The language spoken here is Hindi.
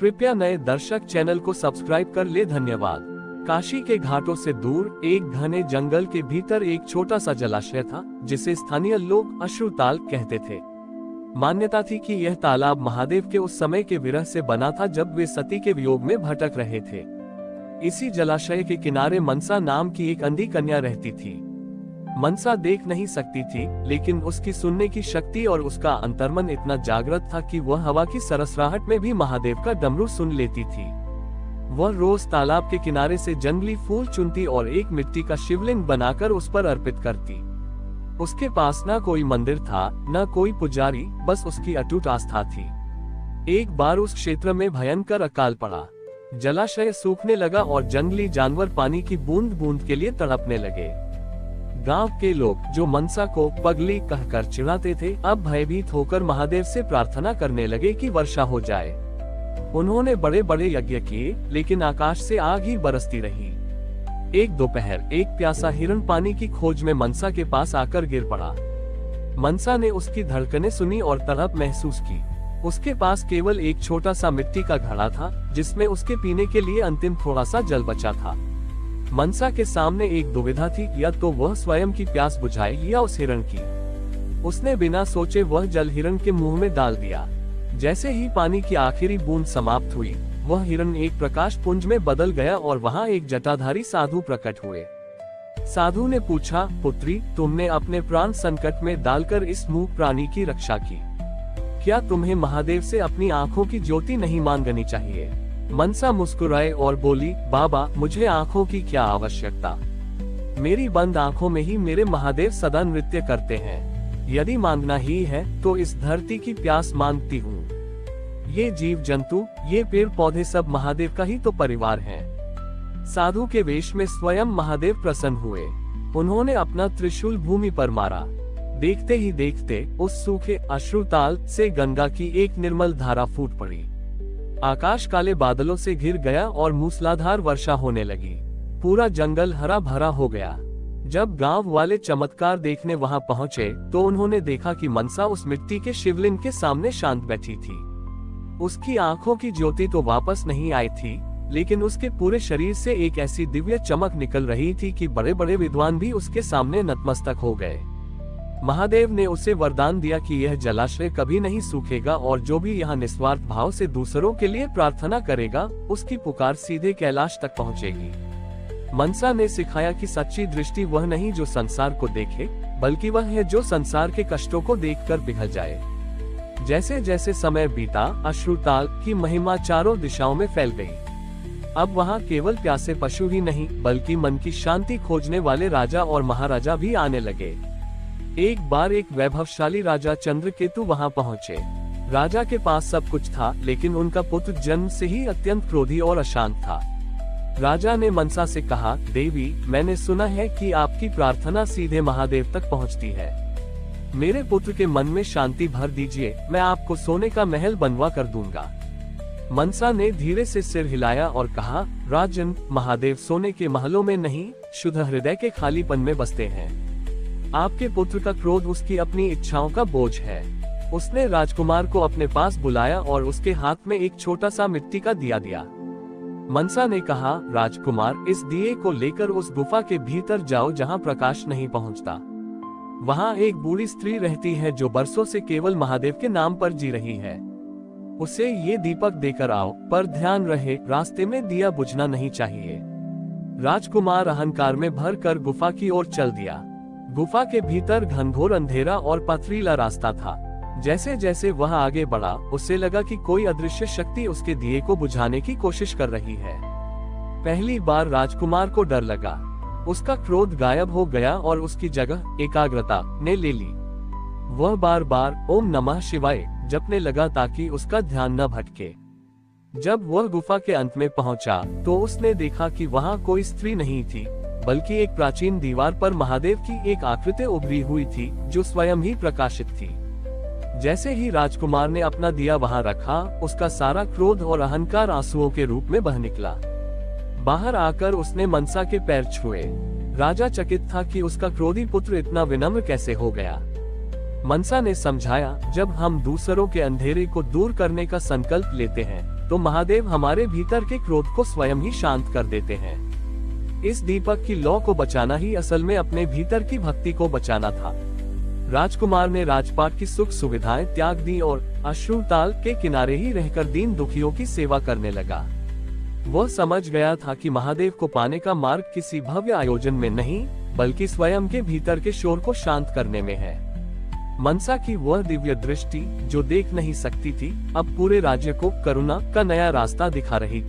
कृपया नए दर्शक चैनल को सब्सक्राइब कर ले। धन्यवाद। काशी के घाटों से दूर एक घने जंगल के भीतर एक छोटा सा जलाशय था, जिसे स्थानीय लोग अश्रुताल कहते थे। मान्यता थी कि यह तालाब महादेव के उस समय के विरह से बना था जब वे सती के वियोग में भटक रहे थे। इसी जलाशय के किनारे मनसा नाम की एक अंधी कन्या रहती थी। मनसा देख नहीं सकती थी, लेकिन उसकी सुनने की शक्ति और उसका अंतर्मन इतना जागृत था कि वह हवा की सरसराहट में भी महादेव का डमरू सुन लेती थी। वह रोज तालाब के किनारे से जंगली फूल चुनती और एक मिट्टी का शिवलिंग बनाकर उस पर अर्पित करती। उसके पास न कोई मंदिर था, न कोई पुजारी, बस उसकी अटूट आस्था थी। एक बार उस क्षेत्र में भयंकर अकाल पड़ा। जलाशय सूखने लगा और जंगली जानवर पानी की बूंद बूंद के लिए तड़पने लगे। गांव के लोग, जो मनसा को पगली कहकर चिढ़ाते थे, अब भयभीत होकर महादेव से प्रार्थना करने लगे कि वर्षा हो जाए। उन्होंने बड़े बड़े यज्ञ किए, लेकिन आकाश से आग ही बरसती रही। एक दोपहर एक प्यासा हिरण पानी की खोज में मनसा के पास आकर गिर पड़ा। मनसा ने उसकी धड़कनें सुनी और तड़प महसूस की। उसके पास केवल एक छोटा सा मिट्टी का घड़ा था, जिसमें उसके पीने के लिए अंतिम थोड़ा सा जल बचा था। मनसा के सामने एक दुविधा थी, या तो वह स्वयं की प्यास बुझाए या उस हिरण की। उसने बिना सोचे वह जल हिरण के मुंह में डाल दिया। जैसे ही पानी की आखिरी बूंद समाप्त हुई, वह हिरण एक प्रकाश पुंज में बदल गया और वहां एक जटाधारी साधु प्रकट हुए। साधु ने पूछा, पुत्री, तुमने अपने प्राण संकट में डालकर इस मूक प्राणी की रक्षा की। क्या तुम्हें महादेव से अपनी आंखों की ज्योति नहीं मांगनी चाहिए? मनसा मुस्कुराए और बोली, बाबा, मुझे आंखों की क्या आवश्यकता? मेरी बंद आंखों में ही मेरे महादेव सदा नृत्य करते हैं। यदि मांगना ही है तो इस धरती की प्यास मांगती हूँ। ये जीव जंतु, ये पेड़ पौधे सब महादेव का ही तो परिवार हैं। साधु के वेश में स्वयं महादेव प्रसन्न हुए। उन्होंने अपना त्रिशूल भूमि पर मारा। देखते ही देखते उस सूखे अश्रुताल से गंगा की एक निर्मल धारा फूट पड़ी। आकाश काले बादलों से घिर गया और मूसलाधार वर्षा होने लगी। पूरा जंगल हरा भरा हो गया। जब गांव वाले चमत्कार देखने वहां पहुंचे, तो उन्होंने देखा कि मनसा उस मिट्टी के शिवलिंग के सामने शांत बैठी थी। उसकी आंखों की ज्योति तो वापस नहीं आई थी, लेकिन उसके पूरे शरीर से एक ऐसी दिव्य चमक निकल रही थी कि बड़े बड़े विद्वान भी उसके सामने नतमस्तक हो गए। महादेव ने उसे वरदान दिया कि यह जलाशय कभी नहीं सूखेगा और जो भी यहाँ निस्वार्थ भाव से दूसरों के लिए प्रार्थना करेगा, उसकी पुकार सीधे कैलाश तक पहुँचेगी। मनसा ने सिखाया कि सच्ची दृष्टि वह नहीं जो संसार को देखे, बल्कि वह है जो संसार के कष्टों को देखकर पिघल जाए। जैसे जैसे समय बीता, अश्रुताल की महिमा चारों दिशाओं में फैल गई। अब वहाँ केवल प्यासे पशु ही नहीं, बल्कि मन की शांति खोजने वाले राजा और महाराजा भी आने लगे। एक बार एक वैभवशाली राजा चंद्रकेतु वहां पहुंचे। राजा के पास सब कुछ था, लेकिन उनका पुत्र जन्म से ही अत्यंत क्रोधी और अशांत था। राजा ने मनसा से कहा, देवी, मैंने सुना है कि आपकी प्रार्थना सीधे महादेव तक पहुंचती है। मेरे पुत्र के मन में शांति भर दीजिए, मैं आपको सोने का महल बनवा कर दूंगा। मनसा ने धीरे से सिर हिलाया और कहा, राजन, महादेव सोने के महलों में नहीं, शुद्ध हृदय के खालीपन में बसते हैं। आपके पुत्र का क्रोध उसकी अपनी इच्छाओं का बोझ है। उसने राजकुमार को अपने पास बुलाया और उसके हाथ में एक छोटा सा मिट्टी का दिया दिया। मनसा ने कहा, राजकुमार, इस दिए को लेकर उस गुफा के भीतर जाओ जहां प्रकाश नहीं पहुंचता। वहां एक बूढ़ी स्त्री रहती है जो बरसों से केवल महादेव के नाम पर जी रही है। उसे ये दीपक देकर आओ, पर ध्यान रहे, रास्ते में दिया बुझना नहीं चाहिए। राजकुमार अहंकार में भर कर गुफा की ओर चल दिया। गुफा के भीतर घनघोर अंधेरा और पथरीला रास्ता था। जैसे जैसे वह आगे बढ़ा, उसे लगा कि कोई अदृश्य शक्ति उसके दिए को बुझाने की कोशिश कर रही है। पहली बार राजकुमार को डर लगा। उसका क्रोध गायब हो गया और उसकी जगह एकाग्रता ने ले ली। वह बार बार ओम नमः शिवाय जपने लगा ताकि उसका ध्यान न भटके। जब वह गुफा के अंत में पहुंचा, तो उसने देखा कि वहां कोई स्त्री नहीं थी, बल्कि एक प्राचीन दीवार पर महादेव की एक आकृति उभरी हुई थी, जो स्वयं ही प्रकाशित थी। जैसे ही राजकुमार ने अपना दिया वहां रखा, उसका सारा क्रोध और अहंकार आंसुओं के रूप में बह निकला। बाहर आकर उसने मनसा के पैर छुए। राजा चकित था कि उसका क्रोधी पुत्र इतना विनम्र कैसे हो गया। मनसा ने समझाया, जब हम दूसरों के अंधेरे को दूर करने का संकल्प लेते हैं, तो महादेव हमारे भीतर के क्रोध को स्वयं ही शांत कर देते हैं। इस दीपक की लौ को बचाना ही असल में अपने भीतर की भक्ति को बचाना था। राजकुमार ने राजपाट की सुख सुविधाएं त्याग दी और अश्रुताल के किनारे ही रहकर दीन दुखियों की सेवा करने लगा। वह समझ गया था कि महादेव को पाने का मार्ग किसी भव्य आयोजन में नहीं, बल्कि स्वयं के भीतर के शोर को शांत करने में है। मनसा की वह दिव्य दृष्टि जो देख नहीं सकती थी, अब पूरे राज्य को करुणा का नया रास्ता दिखा रही